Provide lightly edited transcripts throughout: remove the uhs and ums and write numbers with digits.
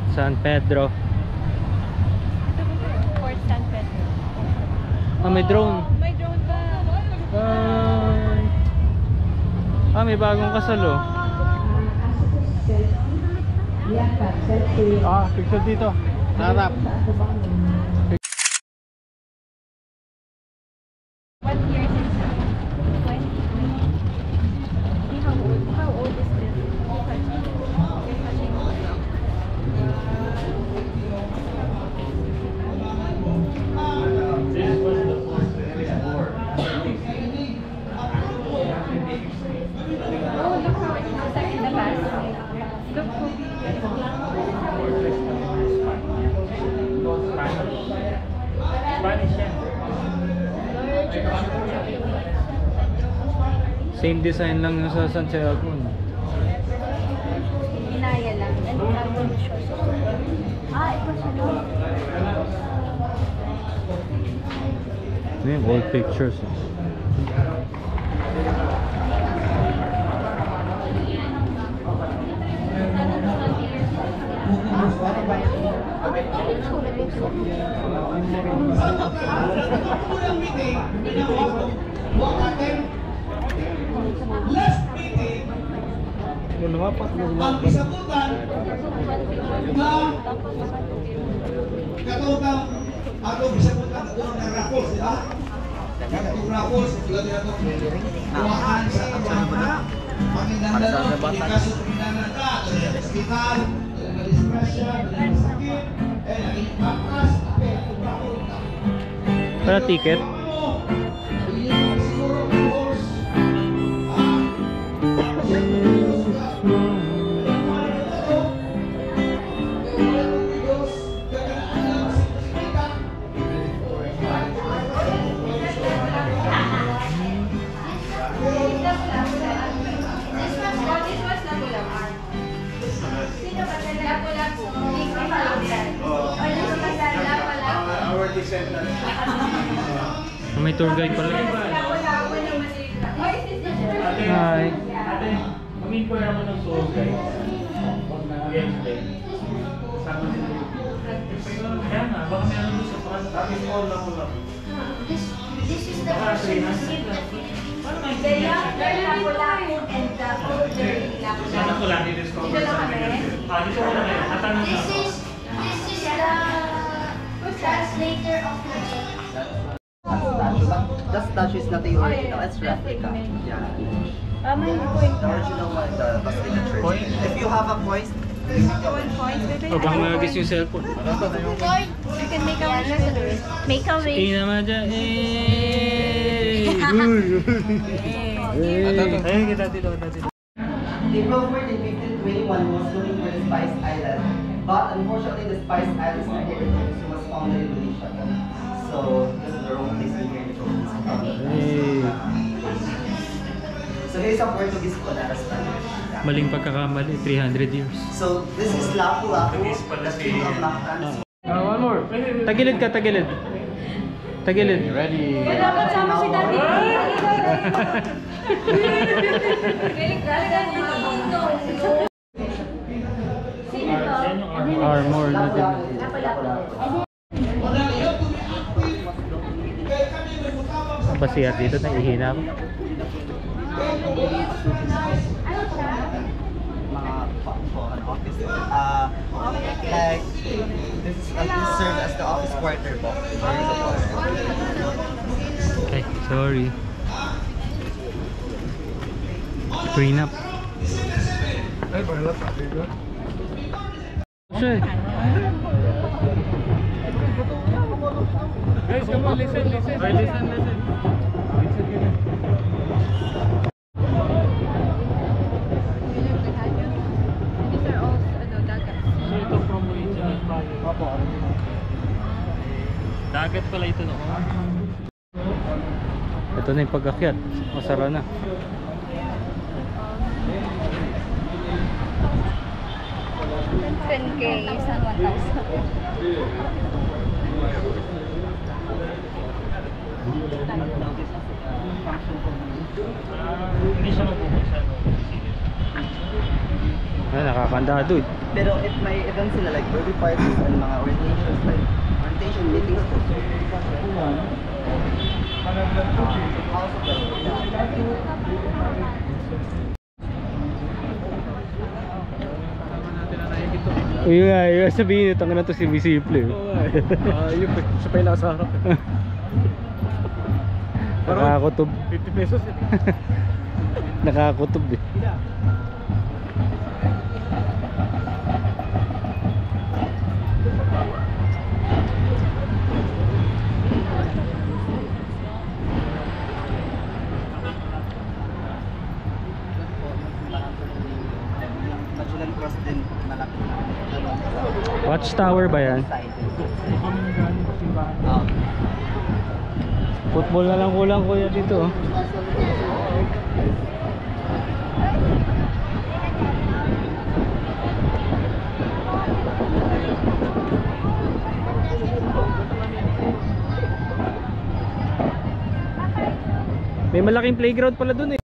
at San Pedro. Fort San Pedro. Ah, may drone. May drone ba? Ah, may bagong kasalo. Ah, picture dito. Harap. What year is it? 2020. How old is this? This was the fourth war. Oh, look how it looks like in the past. Look how Spanish yan. Same design lang yung sa Santiago. Inaya lang. And ito siya. Ano yung old pictures. Ang isabutan na katutang ako bisabutan doon ng Raffles, di ba? Katutang Raffles, tulad nila itong buwahan sa Panginoon, pinikaso pinanang ka, tulad ng hospital, tulad ng disgrasya, tulad ng sakit, naging papas, Para ticket? May tour guide pala. Hi. Kaming ko naman ng tour guide. Sama nila. Kaya nga, baka meron doon sa front. Tapos all lang lang. This is the person who gave the young Lapu-Lapu and the older Sana Lapu-Lapu. ko lang i-discover sa akin. Dito ko lang ngayon. Tatanong This is the translator of the book. That statue is not the original, it's replica. Yeah. May point. The original one, the Basilica Church. If you have a point, Points, baby. O baka magagis yung cellphone. You can make a wish. Make a wish. Ina naman dyan. Ayun kita dito. April 14, 1521 was looking for the Spice Island. But unfortunately, the Spice Island is not here. It was found in Indonesia. So, this is the wrong place to hear it. So, here's a Portuguese po na Spanish. Maling pagkakamali, 300 years. So, this is Lapu-Lapu. Portuguese pala The si- king of Mactan. One more. Tagilid ka, tagilid. Tagilid. Ready. Dapat sama si Daddy. Armor na din. Pasiyat dito, naihinap. An office. Like this serves as the office quarter box. Ay, sorry. Prenup. Siya. Guys, come on, listen. Listen. These are all dagat. So ito from original tayo. Dagat pala ito noon. Ito na yung pag-akyat. Masara na. $10K, isang 1,000. Hindi siya magbubuksan. Nakakandado eh. Pero if may events sila like birthday parties and mga orientations like orientation meetings po. Yun nga, sabihin ito na to si Visible. Yun, siya pa yung nasa harap. Nakakutob. 50 pesos eh. Nakakutob eh. Magellan Cross din malaki. Watchtower ba yan? Football na lang kulang kuya dito. May malaking playground pala dun eh.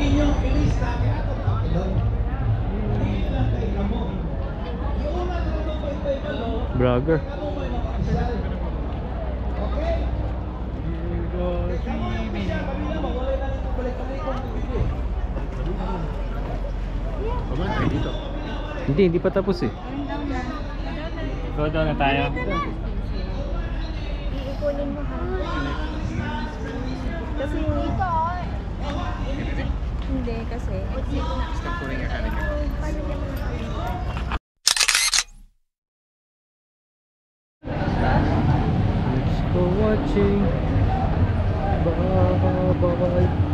Inyong ilis na kaya ito. Hindi lang kay Ramon. Yung una na naman ko ito yung malo. Vlogger. Ano mo yung makapisal? Okay? Kami na mawala na itong balik-balik kong bibili. Hindi pa tapos eh. Go down na tayo. Iikunin mo ha. Kasi hindi kasi Stop pulling your hand in your Thanks for watching. Bye.